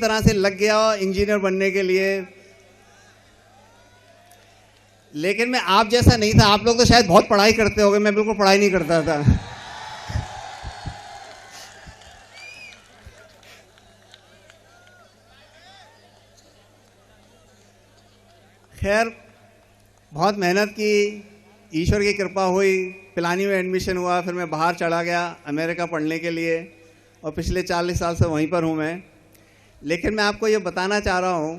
तरह से लग गया इंजीनियर बनने के लिए, लेकिन मैं आप जैसा नहीं था। आप लोग तो शायद बहुत पढ़ाई करते होंगे, मैं बिल्कुल पढ़ाई नहीं करता था। खैर, बहुत मेहनत की, ईश्वर की कृपा हुई, पिलानी में एडमिशन हुआ, फिर मैं बाहर चला गया अमेरिका पढ़ने के लिए, और पिछले 40 साल से वहीं पर हूँ मैं। लेकिन मैं आपको ये बताना चाह रहा हूँ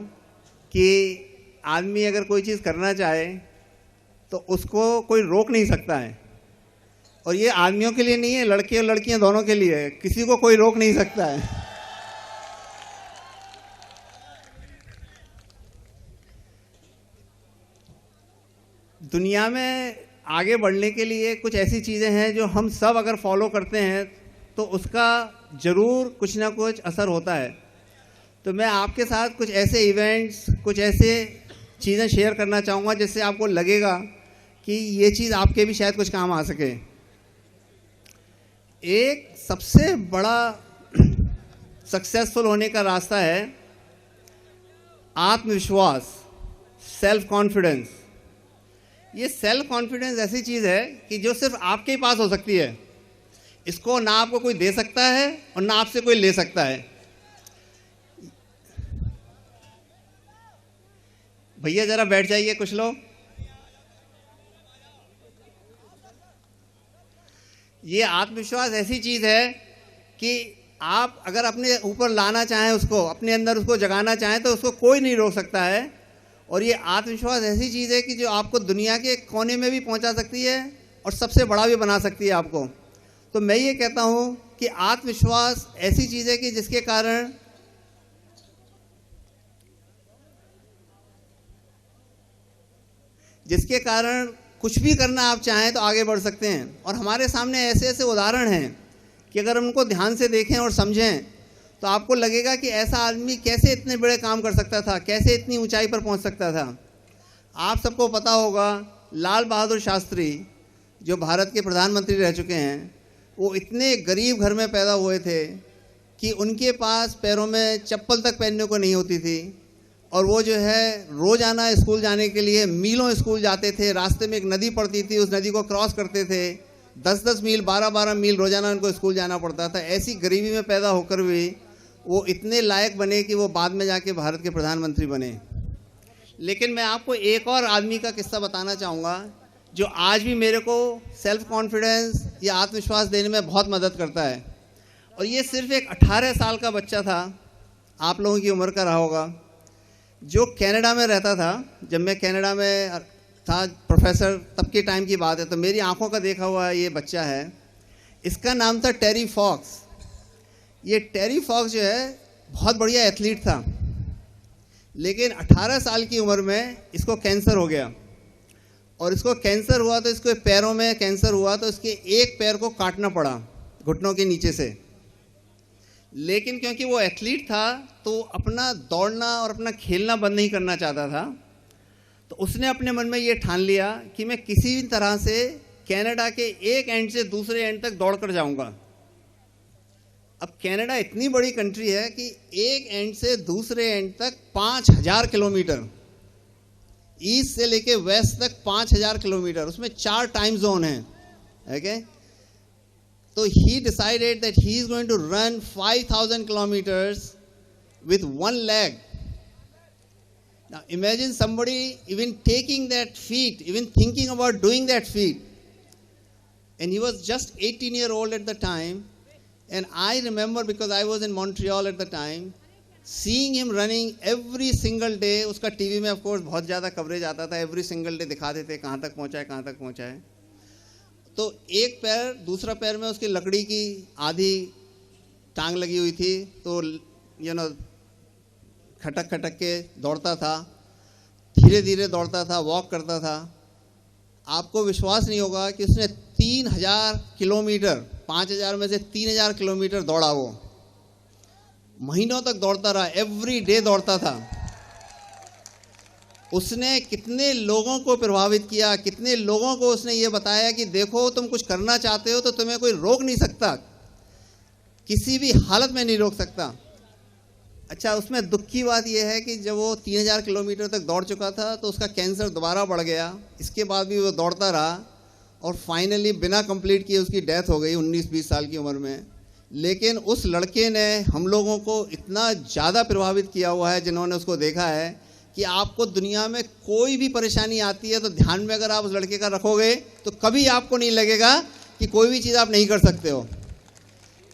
कि आदमी अगर कोई चीज़ करना चाहे तो उसको कोई रोक नहीं सकता है। और ये आदमियों के लिए नहीं है, लड़के और लड़कियाँ दोनों के लिए है, किसी को कोई रोक नहीं सकता है। दुनिया में आगे बढ़ने के लिए कुछ ऐसी चीज़ें हैं जो हम सब अगर फॉलो करते हैं तो उसका ज़रूर कुछ ना कुछ असर होता है। तो मैं आपके साथ कुछ ऐसे इवेंट्स, कुछ ऐसे चीज़ें शेयर करना चाहूँगा जिससे आपको लगेगा कि ये चीज़ आपके भी शायद कुछ काम आ सके। एक सबसे बड़ा सक्सेसफुल होने का रास्ता है आत्मविश्वास, सेल्फ कॉन्फिडेंस। ये सेल्फ कॉन्फिडेंस ऐसी चीज़ है कि जो सिर्फ आपके ही पास हो सकती है। इसको ना आपको कोई दे सकता है और ना आपसे कोई ले सकता है। भैया ज़रा बैठ जाइए कुछ लोग। ये आत्मविश्वास ऐसी चीज़ है कि आप अगर अपने ऊपर लाना चाहें, उसको अपने अंदर उसको जगाना चाहें तो उसको कोई नहीं रोक सकता है। और ये आत्मविश्वास ऐसी चीज़ है कि जो आपको दुनिया के कोने में भी पहुंचा सकती है और सबसे बड़ा भी बना सकती है आपको। तो मैं ये कहता हूं कि आत्मविश्वास ऐसी चीज़ है कि जिसके कारण कुछ भी करना आप चाहें तो आगे बढ़ सकते हैं। और हमारे सामने ऐसे ऐसे उदाहरण हैं कि अगर हम उनको ध्यान से देखें और समझें तो आपको लगेगा कि ऐसा आदमी कैसे इतने बड़े काम कर सकता था, कैसे इतनी ऊंचाई पर पहुंच सकता था। आप सबको पता होगा लाल बहादुर शास्त्री जो भारत के प्रधानमंत्री रह चुके हैं, वो इतने गरीब घर में पैदा हुए थे कि उनके पास पैरों में चप्पल तक पहनने को नहीं होती थी। और वो जो है रोज़ाना स्कूल जाने के लिए मीलों स्कूल जाते थे। रास्ते में एक नदी पड़ती थी, उस नदी को क्रॉस करते थे। 10-10 मील, 12-12 मील रोज़ाना उनको स्कूल जाना पड़ता था। ऐसी गरीबी में पैदा होकर भी वो इतने लायक बने कि वो बाद में जाके भारत के प्रधानमंत्री बने। लेकिन मैं आपको एक और आदमी का किस्सा बताना चाहूँगा जो आज भी मेरे को सेल्फ कॉन्फिडेंस या आत्मविश्वास देने में बहुत मदद करता है। और ये सिर्फ एक 18 साल का बच्चा था, आप लोगों की उम्र का रहा होगा, जो कनाडा में रहता था। जब मैं कनाडा में था प्रोफेसर, तब के टाइम की बात है, तो मेरी आंखों का देखा हुआ ये बच्चा है। इसका नाम था टेरी फॉक्स। ये टेरी फॉक्स जो है बहुत बढ़िया एथलीट था, लेकिन 18 साल की उम्र में इसको कैंसर हो गया। और इसको कैंसर हुआ तो इसको पैरों में कैंसर हुआ तो इसके एक पैर को काटना पड़ा घुटनों के नीचे से। लेकिन क्योंकि वो एथलीट था तो अपना दौड़ना और अपना खेलना बंद नहीं करना चाहता था। तो उसने अपने मन में ये ठान लिया कि मैं किसी भी तरह से कनाडा के एक एंड से दूसरे एंड तक दौड़ कर जाऊँगा। अब कनाडा इतनी बड़ी कंट्री है कि एक एंड से दूसरे एंड तक 5000 किलोमीटर, ईस्ट से लेके वेस्ट तक 5000 किलोमीटर, उसमें 4 टाइम जोन हैं। ओके, तो he decided that he is going to run 5000 kilometres with one leg. Now imagine somebody even taking that feat, even thinking about doing that feat. And he was just 18-year-old at the time. And I remember, because I was in Montreal at the time, seeing him running every single day. उसका TV में of course बहुत ज़्यादा coverage आता था, every single day दिखाते थे कहाँ तक पहुँचा है, कहाँ तक पहुँचा है। तो एक पैर, दूसरा पैर में उसकी लकड़ी की आधी टांग लगी हुई थी, तो खटक खटक के दौड़ता था, धीरे धीरे दौड़ता था, वॉक करता था। आपको विश्वास नहीं होगा कि उसने 3000 किलोमीटर, 5000 में से 3000 किलोमीटर दौड़ा। वो महीनों तक दौड़ता रहा, एवरी डे दौड़ता था। उसने कितने लोगों को प्रभावित किया, कितने लोगों को उसने ये बताया कि देखो तुम कुछ करना चाहते हो तो तुम्हें कोई रोक नहीं सकता, किसी भी हालत में नहीं रोक सकता। अच्छा, उसमें दुख की बात यह है कि जब वो 3000 किलोमीटर तक दौड़ चुका था तो उसका कैंसर दोबारा बढ़ गया। इसके बाद भी वो दौड़ता रहा और फाइनली बिना कंप्लीट किए उसकी डेथ हो गई 19-20 साल की उम्र में। लेकिन उस लड़के ने हम लोगों को इतना ज़्यादा प्रभावित किया हुआ है जिन्होंने उसको देखा है कि आपको दुनिया में कोई भी परेशानी आती है तो ध्यान में अगर आप उस लड़के का रखोगे तो कभी आपको नहीं लगेगा कि कोई भी चीज़ आप नहीं कर सकते हो।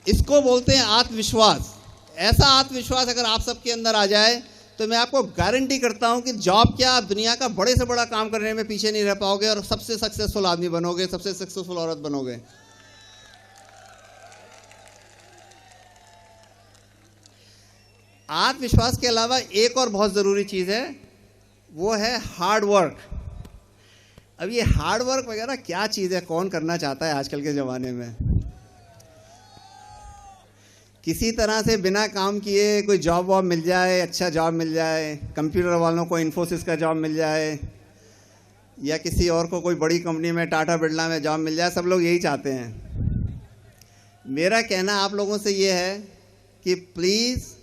इसको बोलते हैं आत्मविश्वास। ऐसा आत्मविश्वास अगर आप सबके अंदर आ जाए तो मैं आपको गारंटी करता हूं कि जॉब क्या, आप दुनिया का बड़े से बड़ा काम करने में पीछे नहीं रह पाओगे और सबसे सक्सेसफुल आदमी बनोगे, सबसे सक्सेसफुल औरत बनोगे। आत्मविश्वास के अलावा एक और बहुत ज़रूरी चीज़ है, वो है हार्ड वर्क। अब ये हार्ड वर्क वगैरह क्या चीज़ है, कौन करना चाहता है आजकल के ज़माने में। किसी तरह से बिना काम किए कोई जॉब वॉब मिल जाए, अच्छा जॉब मिल जाए, कंप्यूटर वालों को इन्फोसिस का जॉब मिल जाए या किसी और को कोई बड़ी कंपनी में टाटा बिरला में जॉब मिल जाए, सब लोग यही चाहते हैं। मेरा कहना आप लोगों से ये है कि प्लीज़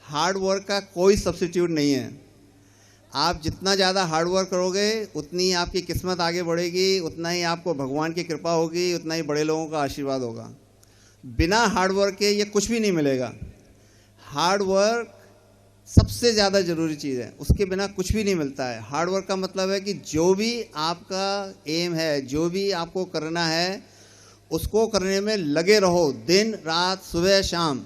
हार्ड वर्क का कोई सब्स्टिट्यूट नहीं है। आप जितना ज़्यादा हार्ड वर्क करोगे उतनी ही आपकी किस्मत आगे बढ़ेगी, उतना ही आपको भगवान की कृपा होगी, उतना ही बड़े लोगों का आशीर्वाद होगा। बिना हार्ड वर्क के ये कुछ भी नहीं मिलेगा। हार्ड वर्क सबसे ज़्यादा ज़रूरी चीज़ है, उसके बिना कुछ भी नहीं मिलता है। हार्ड वर्क का मतलब है कि जो भी आपका एम है, जो भी आपको करना है, उसको करने में लगे रहो, दिन रात सुबह शाम।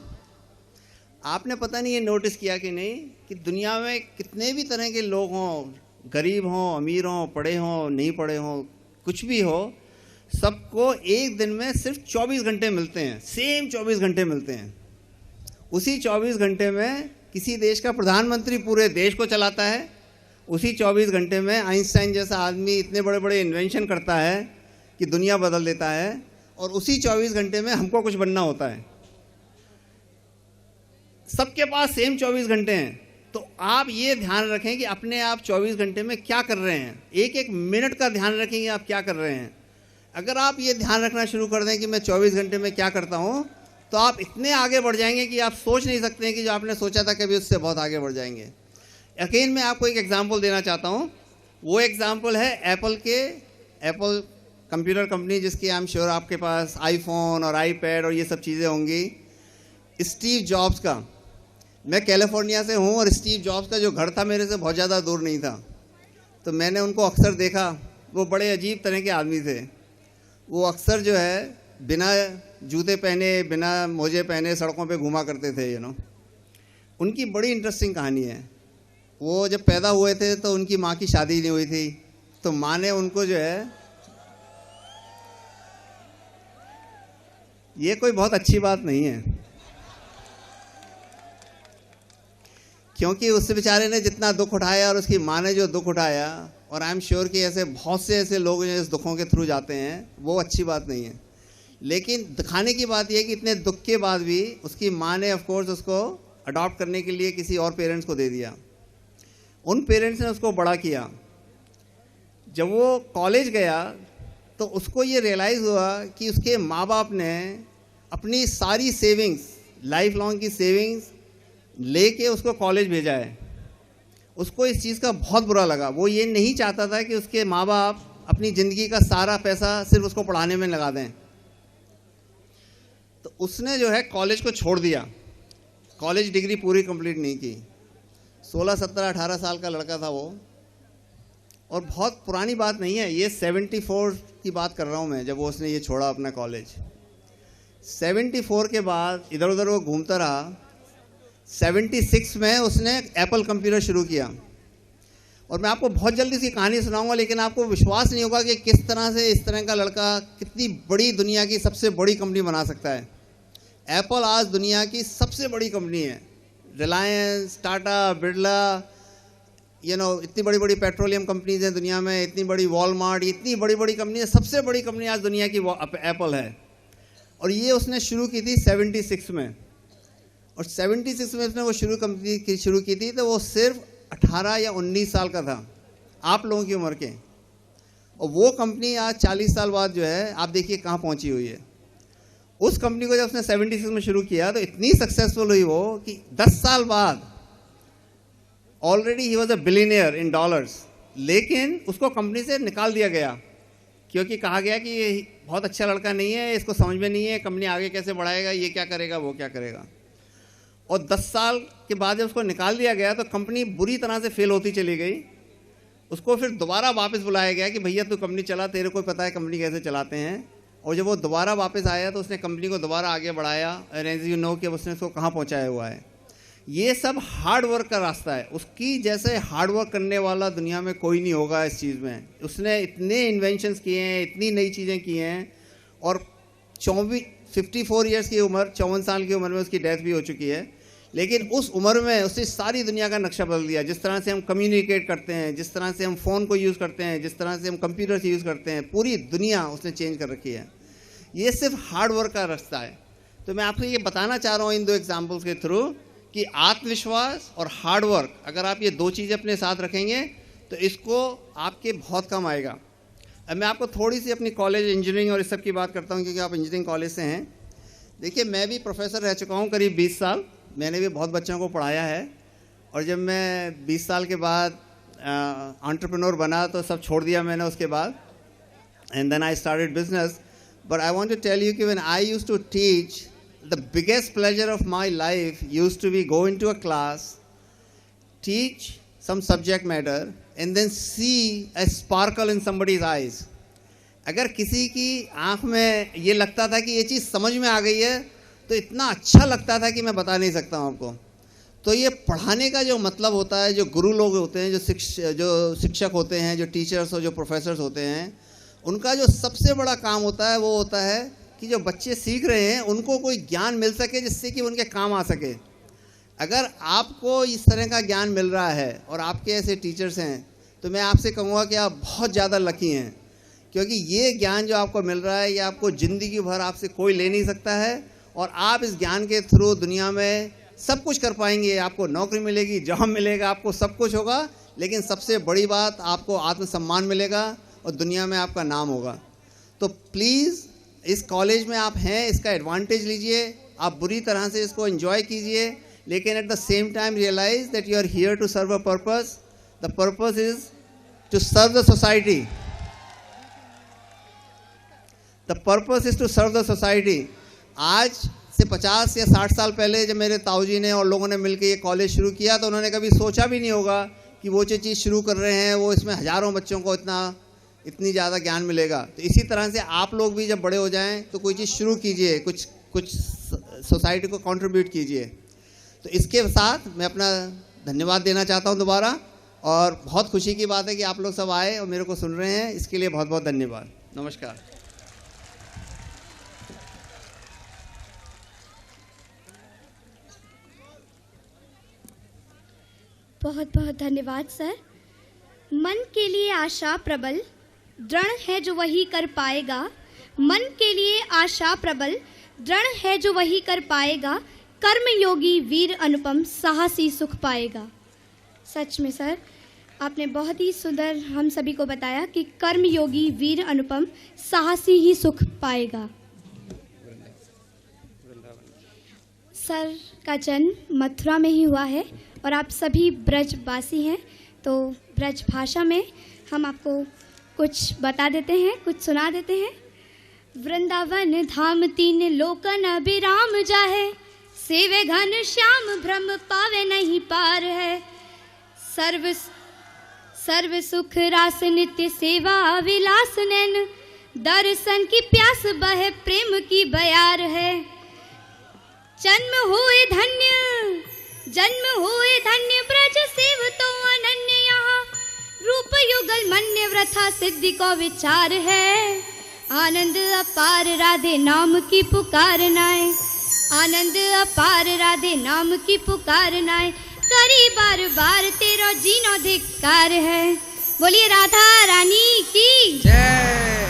आपने पता नहीं ये नोटिस किया कि नहीं कि दुनिया में कितने भी तरह के लोग हों, गरीब हों, अमीर हों, पढ़े हों, नहीं पढ़े हों, कुछ भी हो, सबको एक दिन में सिर्फ 24 घंटे मिलते हैं, सेम 24 घंटे मिलते हैं। उसी 24 घंटे में किसी देश का प्रधानमंत्री पूरे देश को चलाता है, उसी 24 घंटे में आइंस्टाइन जैसा आदमी इतने बड़े बड़े इन्वेंशन करता है कि दुनिया बदल देता है, और उसी 24 घंटे में हमको कुछ बनना होता है। सबके पास सेम 24 घंटे हैं। तो आप ये ध्यान रखें कि अपने आप 24 घंटे में क्या कर रहे हैं, एक एक मिनट का ध्यान रखें कि आप क्या कर रहे हैं। अगर आप ये ध्यान रखना शुरू कर दें कि मैं 24 घंटे में क्या करता हूँ, तो आप इतने आगे बढ़ जाएंगे कि आप सोच नहीं सकते हैं कि जो आपने सोचा था कभी उससे बहुत आगे बढ़ जाएंगे। यकीन मैं आपको एक एग्जांपल देना चाहता हूँ। वो एग्जांपल है एप्पल कंप्यूटर कंपनी, जिसकी आई एम श्योर आपके पास आईफोन और आईपैड और ये सब चीज़ें होंगी। स्टीव जॉब्स का, मैं कैलिफोर्निया से हूँ और स्टीव जॉब्स का जो घर था मेरे से बहुत ज़्यादा दूर नहीं था, तो मैंने उनको अक्सर देखा। वो बड़े अजीब तरह के आदमी थे। वो अक्सर जो है बिना जूते पहने, बिना मोजे पहने सड़कों पे घूमा करते थे, उनकी बड़ी इंटरेस्टिंग कहानी है। वो जब पैदा हुए थे तो उनकी माँ की शादी नहीं हुई थी, तो माँ ने उनको जो है, ये कोई बहुत अच्छी बात नहीं है, क्योंकि उस बेचारे ने जितना दुख उठाया और उसकी माँ ने जो दुख उठाया, और आई एम श्योर कि ऐसे बहुत से ऐसे लोग जो इस दुखों के थ्रू जाते हैं, वो अच्छी बात नहीं है। लेकिन दिखाने की बात यह है कि इतने दुख के बाद भी उसकी माँ ने ऑफ कोर्स उसको अडॉप्ट करने के लिए किसी और पेरेंट्स को दे दिया। उन पेरेंट्स ने उसको बड़ा किया। जब वो कॉलेज गया तो उसको ये रियलाइज़ हुआ कि उसके माँ बाप ने अपनी सारी सेविंग्स, लाइफ लॉन्ग की सेविंग्स लेके उसको कॉलेज भेजा है। उसको इस चीज़ का बहुत बुरा लगा। वो ये नहीं चाहता था कि उसके माँ बाप अपनी ज़िंदगी का सारा पैसा सिर्फ उसको पढ़ाने में लगा दें। तो उसने जो है कॉलेज को छोड़ दिया, कॉलेज डिग्री पूरी कंप्लीट नहीं की। 16, 17, 18 साल का लड़का था वो, और बहुत पुरानी बात नहीं है, ये 74 की बात कर रहा हूँ मैं, जब वो उसने ये छोड़ा अपना कॉलेज। 74 के बाद इधर उधर वो घूमता रहा। 76 में उसने एप्पल कंप्यूटर शुरू किया। और मैं आपको बहुत जल्दी सी कहानी सुनाऊंगा, लेकिन आपको विश्वास नहीं होगा कि किस तरह से इस तरह का लड़का कितनी बड़ी दुनिया की सबसे बड़ी कंपनी बना सकता है। एप्पल आज दुनिया की सबसे बड़ी कंपनी है। रिलायंस, टाटा, बिरला, इतनी बड़ी बड़ी पेट्रोलियम कंपनीज हैं दुनिया में, इतनी बड़ी वॉलमार्ट, इतनी बड़ी बड़ी कंपनी है। सबसे बड़ी कंपनी आज दुनिया की एप्पल है। और ये उसने शुरू की थी 76 में। और 76 में उसने वो शुरू की थी तो वो सिर्फ 18 या 19 साल का था, आप लोगों की उम्र के। और वो कंपनी आज 40 साल बाद जो है, आप देखिए कहाँ पहुँची हुई है। उस कंपनी को जब उसने 76 में शुरू किया तो इतनी सक्सेसफुल हुई वो कि 10 साल बाद already he was a billionaire in dollars, लेकिन उसको कंपनी से निकाल दिया गया क्योंकि कहा गया कि ये बहुत अच्छा लड़का नहीं है, इसको समझ में नहीं है कंपनी आगे कैसे बढ़ाएगा, ये क्या करेगा वो क्या करेगा। और 10 साल के बाद जब उसको निकाल दिया गया तो कंपनी बुरी तरह से फेल होती चली गई। उसको फिर दोबारा वापस बुलाया गया कि भैया तू कंपनी चला, तेरे को पता है कंपनी कैसे चलाते हैं। और जब वो दोबारा वापस आया तो उसने कंपनी को दोबारा आगे बढ़ाया, और एज यू नो कि उसने उसको कहाँ पहुँचाया हुआ है। ये सब हार्ड वर्क का रास्ता है। उसकी जैसे हार्ड वर्क करने वाला दुनिया में कोई नहीं होगा इस चीज़ में। उसने इतने इन्वेंशंस किए हैं, इतनी नई चीज़ें की हैं, और 54 ईयर्स की उम्र, 54 साल की उम्र में उसकी डेथ भी हो चुकी है। लेकिन उस उम्र में उसने सारी दुनिया का नक्शा बदल दिया। जिस तरह से हम कम्युनिकेट करते हैं, जिस तरह से हम फ़ोन को यूज़ करते हैं, जिस तरह से हम कंप्यूटर से यूज़ करते हैं, पूरी दुनिया उसने चेंज कर रखी है। ये सिर्फ हार्ड वर्क का रास्ता है। तो मैं आपको ये बताना चाह रहा हूँ इन 2 एग्जाम्पल्स के थ्रू कि आत्मविश्वास और हार्ड वर्क, अगर आप ये 2 चीज़ें अपने साथ रखेंगे तो इसको आपके बहुत कम आएगा। अब मैं आपको थोड़ी सी अपनी कॉलेज इंजीनियरिंग और इस सब की बात करता हूँ क्योंकि आप इंजीनियरिंग कॉलेज से हैं। देखिए, मैं भी प्रोफेसर रह चुका हूँ करीब 20 साल। मैंने भी बहुत बच्चों को पढ़ाया है। और जब मैं 20 साल के बाद एंटरप्रेन्योर बना तो सब छोड़ दिया मैंने उसके बाद, and then I started business. But I want to tell you कि when I used to teach, the biggest pleasure of my life used to be go into a class, teach some subject matter, and then see a sparkle in somebody's eyes. अगर किसी की आँख में ये लगता था कि ये चीज़ समझ में आ गई है तो इतना अच्छा लगता था कि मैं बता नहीं सकता हूँ आपको। तो ये पढ़ाने का जो मतलब होता है, जो गुरु लोग होते हैं, जो शिक्षक होते हैं, जो टीचर्स और जो प्रोफेसर्स होते हैं, उनका जो सबसे बड़ा काम होता है वो होता है कि जो बच्चे सीख रहे हैं उनको कोई ज्ञान मिल सके जिससे कि उनके काम आ सके। अगर आपको इस तरह का ज्ञान मिल रहा है और आपके ऐसे टीचर्स हैं तो मैं आपसे कहूँगा कि आप बहुत ज़्यादा लकी हैं, क्योंकि ये ज्ञान जो आपको मिल रहा है ये आपको ज़िंदगी भर आपसे कोई ले नहीं सकता है। और आप इस ज्ञान के थ्रू दुनिया में सब कुछ कर पाएंगे। आपको नौकरी मिलेगी, जॉब मिलेगा, आपको सब कुछ होगा, लेकिन सबसे बड़ी बात आपको आत्मसम्मान मिलेगा और दुनिया में आपका नाम होगा। तो प्लीज़ इस कॉलेज में आप हैं, इसका एडवांटेज लीजिए, आप बुरी तरह से इसको एंजॉय कीजिए, लेकिन at the same time realise that you are here to serve a purpose. The purpose is to serve the society. The purpose is to serve the society. आज से 50 या 60 साल पहले जब मेरे ताऊजी ने और लोगों ने मिलकर ये कॉलेज शुरू किया तो उन्होंने कभी सोचा भी नहीं होगा कि वो जो चीज़ शुरू कर रहे हैं वो इसमें हज़ारों बच्चों को इतनी ज़्यादा ज्ञान मिलेगा। तो इसी तरह से आप लोग भी जब बड़े हो जाएं तो कोई चीज़ शुरू कीजिए, कुछ सोसाइटी को कंट्रीब्यूट कीजिए। तो इसके साथ मैं अपना धन्यवाद देना चाहता हूं दोबारा, और बहुत खुशी की बात है कि आप लोग सब आए और मेरे को सुन रहे हैं, इसके लिए बहुत बहुत धन्यवाद। नमस्कार। बहुत बहुत धन्यवाद सर। मन के लिए आशा प्रबल, दृढ़ है जो वही कर पाएगा। मन के लिए आशा प्रबल, दृढ़ है जो वही कर पाएगा। कर्म योगी वीर अनुपम, साहसी सुख पाएगा। सच में सर, आपने बहुत ही सुंदर हम सभी को बताया कि कर्म योगी वीर अनुपम, साहसी ही सुख पाएगा। सर का जन्म मथुरा में ही हुआ है और आप सभी ब्रजवासी हैं, तो ब्रज भाषा में हम आपको कुछ बता देते हैं, कुछ सुना देते हैं। वृंदावन धाम 3 लोकन अभिराम जाहे, सेवे घन श्याम भ्रम पावे नहीं पार है। सर्व सुख रास नित्य सेवा विलास नैन, दर्शन की प्यास बहे प्रेम की बयार है। जन्म हुए धन्य ब्रज सेव तो अनन्य, यहाँ रूप युगल मन्य व्रथा सिद्धि को विचार है। आनंद अपार राधे नाम की पुकार नाए, आनंद अपार राधे नाम की पुकार नाए। करी बार बार तेरा जीनो धिक्कार है। बोलिए राधा रानी की जय।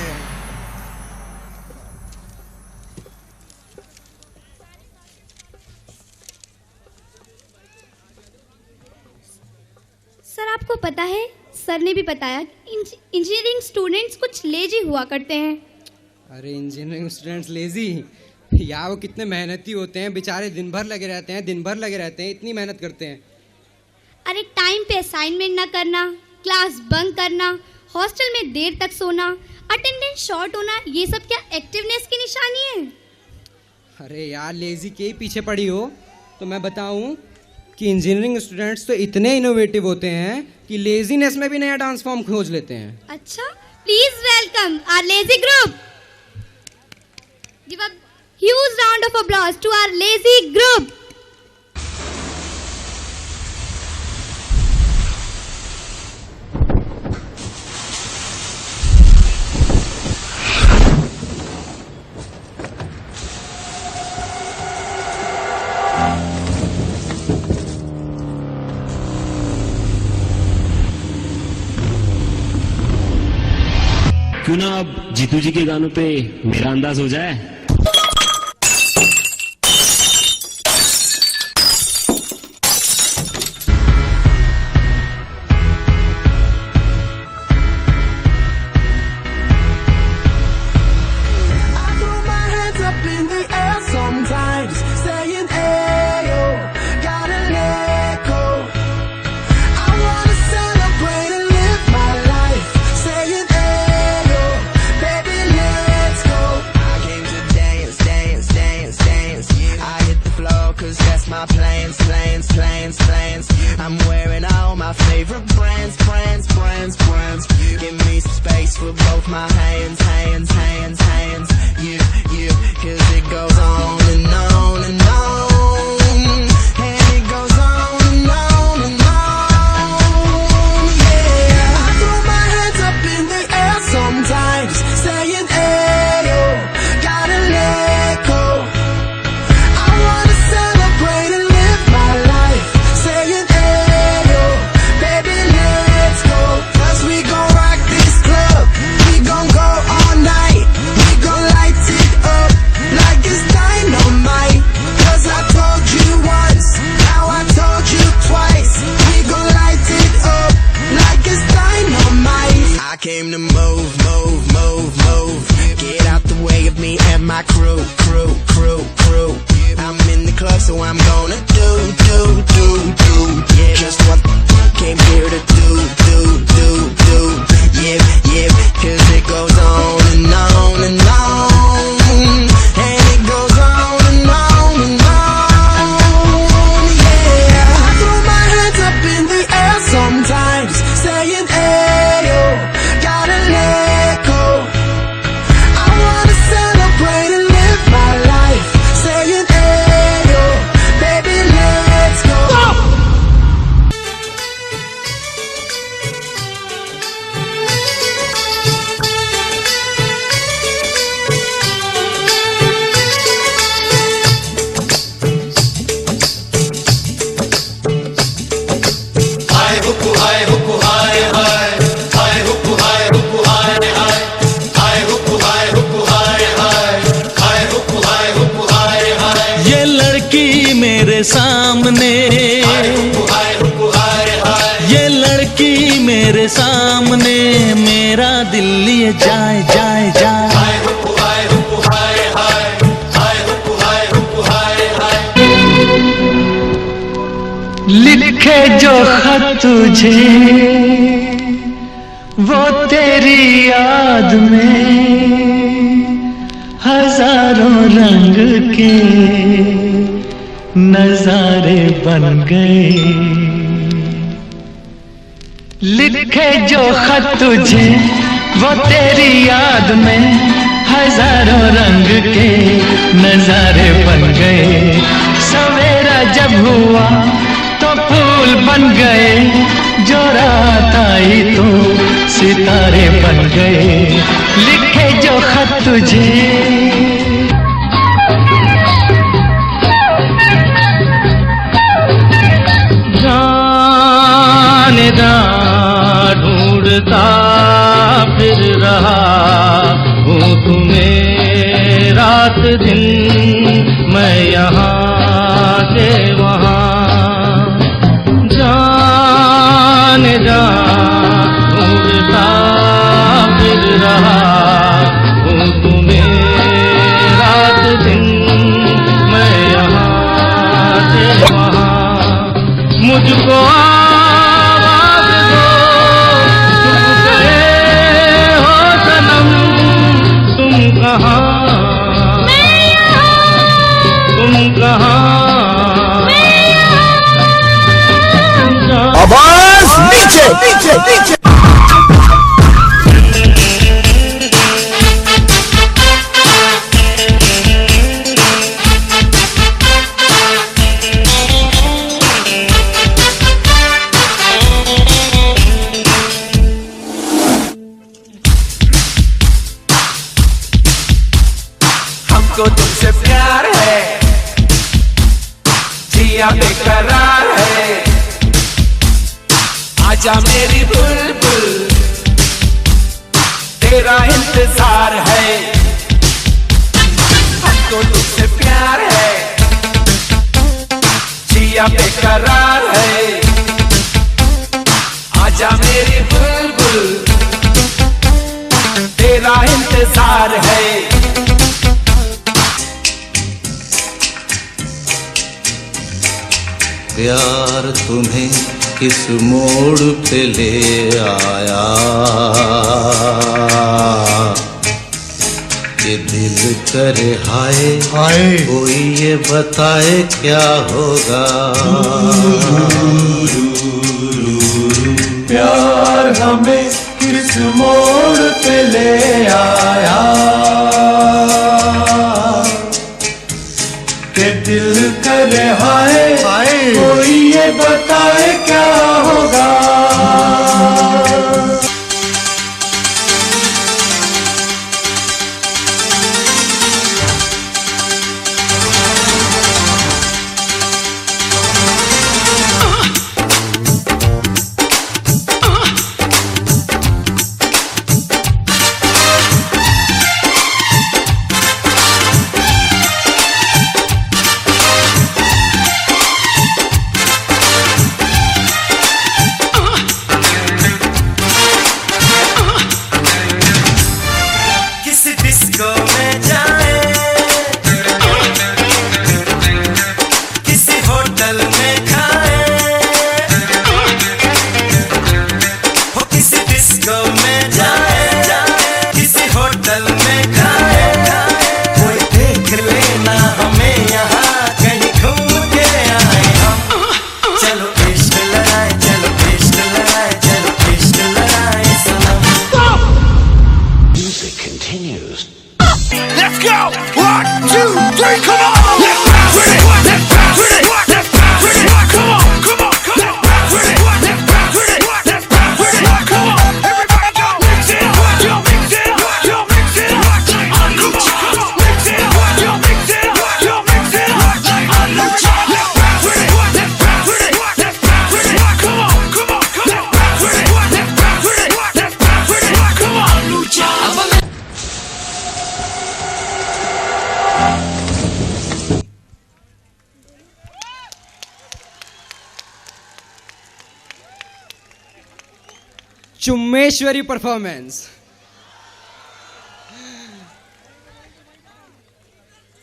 सर आपको पता है, सर ने भी बताया इंजीनियरिंग स्टूडेंट्स कुछ लेजी हुआ करते हैं। अरे इंजीनियरिंग स्टूडेंट्स लेजी? यार वो कितने मेहनती होते हैं बेचारे, दिन भर लगे रहते हैं, इतनी मेहनत करते हैं। अरे टाइम पे असाइनमेंट ना करना, क्लास बंक करना, हॉस्टल में देर तक सोना, अटेंडेंस शॉर्ट होना, ये सब क्या एक्टिवनेस की निशानी है? अरे यार लेजी के ही पीछे पड़ी हो तो मैं बताऊं कि इंजीनियरिंग स्टूडेंट्स तो इतने इनोवेटिव होते हैं कि लेजीनेस में भी नया डांस फॉर्म खोज लेते हैं। अच्छा, please welcome our lazy group. Give a huge round of applause to our lazy group. क्यों ना अब जीतू जी के गानों पे मेरा अंदाज हो जाए। I'm wearing all my favorite brands. Give me some space for both my hands. Yeah, cause it goes on and on and on. And it goes on and on and on. Yeah, I throw my hands up in the air sometimes, saying, ayo, gotta let go. I wanna celebrate and live my life, saying, ayo, baby, let's go. 'Cause we gon' rock this club, we gon' go all night, we gon' light it up like it's dynamite. 'Cause I told you once, now I told you twice, we gon' light it up like it's dynamite. I came to move. Get out the way of me and my crew. I'm in the club, so I'm gonna do. Yeah, just what came here to do. Yeah, 'cause it goes on and on and on. And it goes on and on and on. Yeah, I throw my hands up in the air sometimes, saying, ayo, gotta let go. I wanna celebrate and live my life, saying, ayo, baby, let's go. ये लड़की मेरे सामने, ये लड़की मेरे सामने, मेरा दिल लिए जाए। लिखे जो खत तुझे वो तेरी याद में हजारों रंग के नजारे बन गए। लिखे जो खत तुझे वो तेरी याद में हजारों रंग के नजारे बन गए। सवेरा जब हुआ तो फूल बन गए, जो रात आई तो सितारे बन गए। लिखे जो खत तुझे ढूंढता फिर रहा हूँ तुम्हें रात दिन, मैं यहाँ से वहाँ ढूंढता फिर रहा हूँ तुम्हें रात दिन। हमको तुमसे प्यार है, जिया बेकरार है, आजा मेरी बुलबुल, तेरा इंतजार है। हमको तुमसे प्यार है, जिया बेकरार है, आजा मेरी बुलबुल, तेरा इंतजार है। प्यार तुम्हें किस मोड़ पे ले आया, ये दिल करे हाय हाय, कोई ये बताए क्या होगा। प्यार हमें किस मोड़ पे ले आया, के दिल करे हाय हाय, कोई ये बताए क्या होगा। चुम्मेश्वरी परफॉर्मेंस।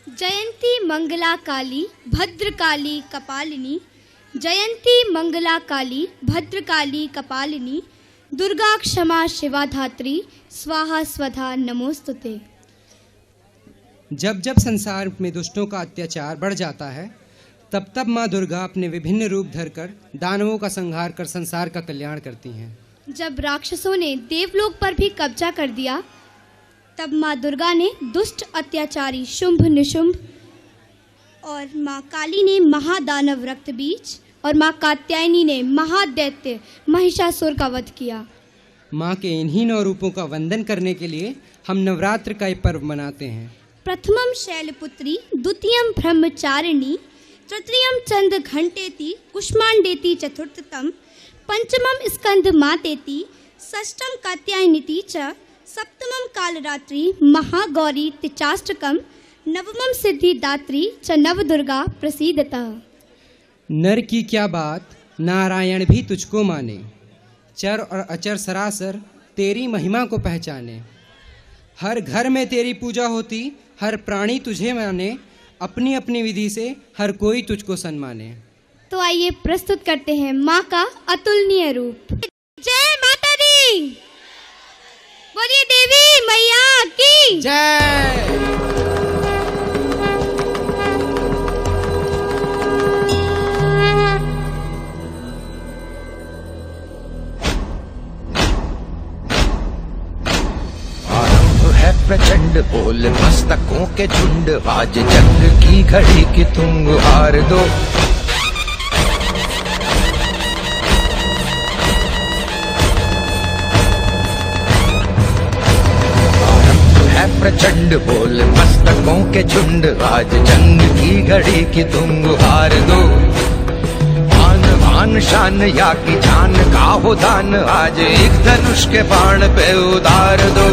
जयंती मंगला काली भद्रकाली कपालिनी, जयंती मंगला काली भद्रकाली कपालिनी, दुर्गा क्षमा शिवा धात्री, स्वाहा स्वधा नमोस्तुते। जब जब संसार में दुष्टों का अत्याचार बढ़ जाता है, तब तब माँ दुर्गा अपने विभिन्न रूप धरकर दानवों का संहार कर संसार का कल्याण करती हैं। जब राक्षसों ने देवलोक पर भी कब्जा कर दिया, तब माँ दुर्गा ने दुष्ट अत्याचारी शुंभ निशुंभ और माँ काली ने महादानव रक्तबीज और माँ कात्यायनी ने महादैत्य महिषासुर का वध किया। माँ के इन्हीं 9 रूपों का वंदन करने के लिए हम नवरात्र का ये पर्व मनाते हैं। प्रथमम शैलपुत्री, द्वितीयम ब्रह्मचारिणी, तृतीयम चंद घंटेति, कुष्मांडेति चतुर्थतम, पंचमम स्कंद मातेति, षष्ठम कात्यायनीति च, सप्तमम कालरात्रि महागौरी तिचाष्टकम, नवमम सिद्धिदात्री च नवदुर्गा प्रसीदतः। नर की क्या बात, नारायण भी तुझको माने, चर और अचर सरासर तेरी महिमा को पहचाने। हर घर में तेरी पूजा होती, हर प्राणी तुझे माने, अपनी अपनी विधि से हर कोई तुझको सम्माने। तो आइए प्रस्तुत करते हैं माँ का अतुलनीय रूप। जय माता दी, बोलिए देवी मैया की जय। प्रचंड बोल मस्तकों के झुंड, आज जंग की घड़ी की तुम गुहार दो। प्रचंड बोल मस्तकों के झुंड, आज जंग की घड़ी की तुम गुहार दो। आन बान शान या की जान का हो दान, आज एक धनुष के बाण पे उतार दो।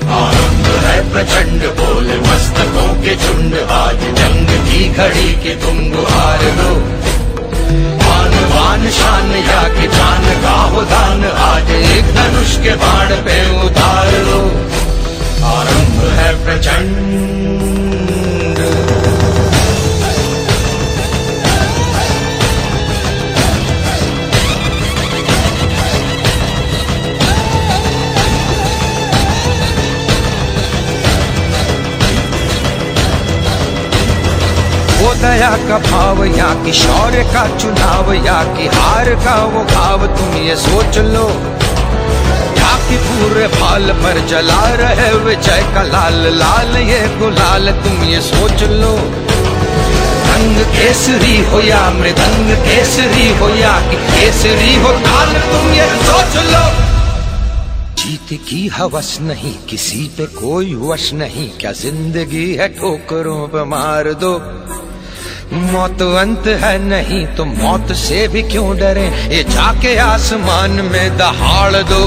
आरंभ है प्रचंड बोल मस्तकों के झुंड, आज जंग की घड़ी की तुम गुहार दो। आन बान शान या की जान का हो दान, आज एक धनुष के बाण पे उतार दो। आरंभ है प्रचंड। वो दया का भाव या कि शौर्य का चुनाव, या कि हार का वो भाव, तुम ये सोच लो। कि पूरे भाल पर जला रहे विजय का लाल लाल ये गुलाल, तुम ये सोच लो। रंग केसरी हो या मृदंग केसरी हो, या कि केसरी हो ताल, तुम ये सोच लो। जीत की हवस नहीं, किसी पे कोई वश नहीं, क्या जिंदगी है ठोकरों पे मार दो। मौत अंत है नहीं तो मौत से भी क्यों डरे, ये जाके आसमान में दहाड़ दो।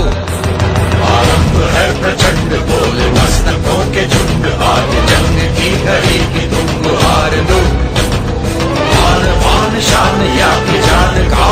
आरंभ है प्रचंड बोल मस्तकों के झुंड, आज जंग की घड़ी की तुम गुहार दो। आन बान शान या की जान का